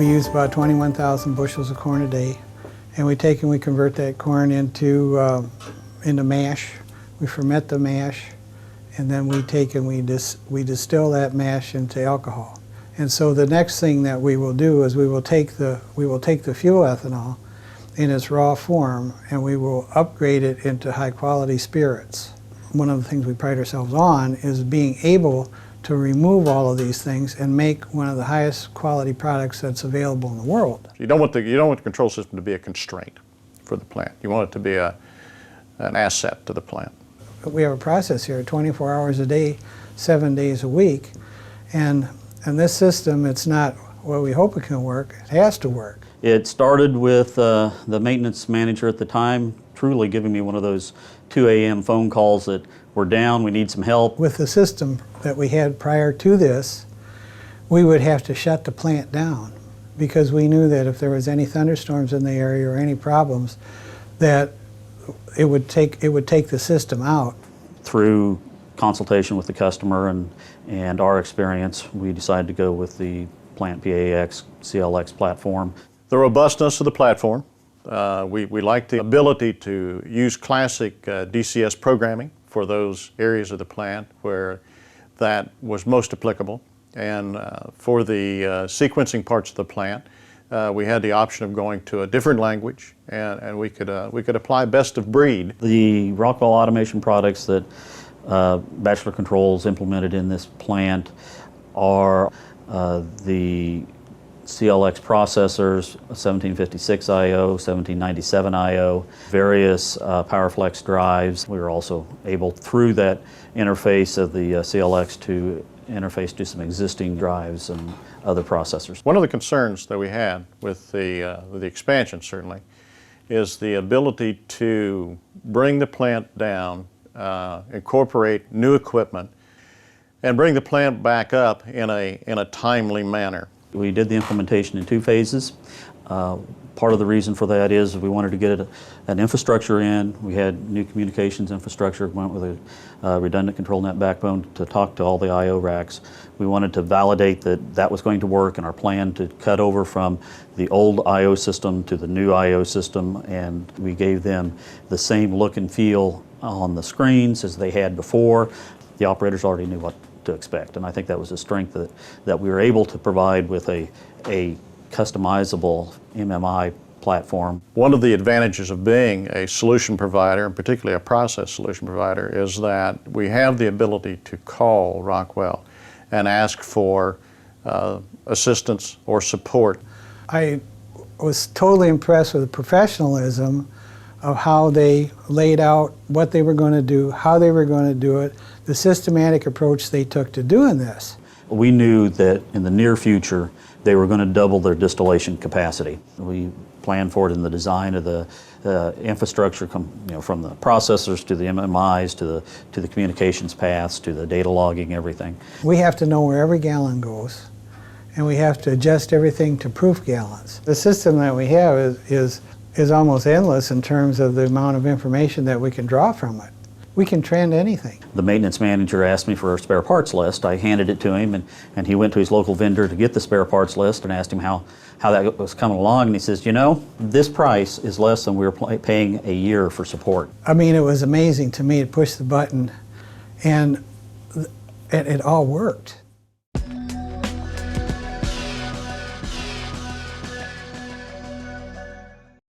We use about 21,000 bushels of corn a day, and we take and we convert that corn into mash. We ferment the mash, and then we take and we distill that mash into alcohol. And so the next thing that we will do is we will take the fuel ethanol in its raw form, and we will upgrade it into high quality spirits. One of the things we pride ourselves on is being able to remove all of these things and make one of the highest quality products that's available in the world. You don't want the control system to be a constraint for the plant. You want it to be an asset to the plant. We have a process here 24 hours a day, 7 days a week, and this system, it's not what we hope it can work, it has to work. It started with the maintenance manager at the time truly giving me one of those 2 a.m. phone calls that we're down, we need some help. With the system that we had prior to this, we would have to shut the plant down because we knew that if there was any thunderstorms in the area or any problems, that it would take the system out. Through consultation with the customer and our experience, we decided to go with the Plant PAX CLX platform. The robustness of the platform. We like the ability to use classic DCS programming for those areas of the plant where that was most applicable. And for the sequencing parts of the plant, we had the option of going to a different language, and we could apply best of breed. The Rockwell automation products that Batchelor Controls implemented in this plant are the CLX processors, 1756 I/O, 1797 I/O, various PowerFlex drives. We were also able, through that interface of the CLX, to interface to some existing drives and other processors. One of the concerns that we had with the expansion, certainly, is the ability to bring the plant down, incorporate new equipment, and bring the plant back up in a timely manner. We did the implementation in 2 phases. Part of the reason for that is we wanted to get an infrastructure in. We had new communications infrastructure, went with a redundant control net backbone to talk to all the I/O racks. We wanted to validate that that was going to work, and our plan to cut over from the old I/O system to the new I/O system, and we gave them the same look and feel on the screens as they had before. The operators already knew what to expect, and I think that was a strength that we were able to provide with a customizable MMI platform. One of the advantages of being a solution provider, and particularly a process solution provider, is that we have the ability to call Rockwell and ask for assistance or support. I was totally impressed with the professionalism of how they laid out what they were going to do, how they were going to do it, the systematic approach they took to doing this. We knew that in the near future they were going to double their distillation capacity. We planned for it in the design of the infrastructure, from the processors to the MMIs to the communications paths to the data logging, everything. We have to know where every gallon goes, and we have to adjust everything to proof gallons. The system that we have is almost endless in terms of the amount of information that we can draw from it. We can trend anything. The maintenance manager asked me for a spare parts list. I handed it to him, and he went to his local vendor to get the spare parts list and asked him how that was coming along, and he says, this price is less than we were paying a year for support. I mean, it was amazing to me to push the button, and it all worked.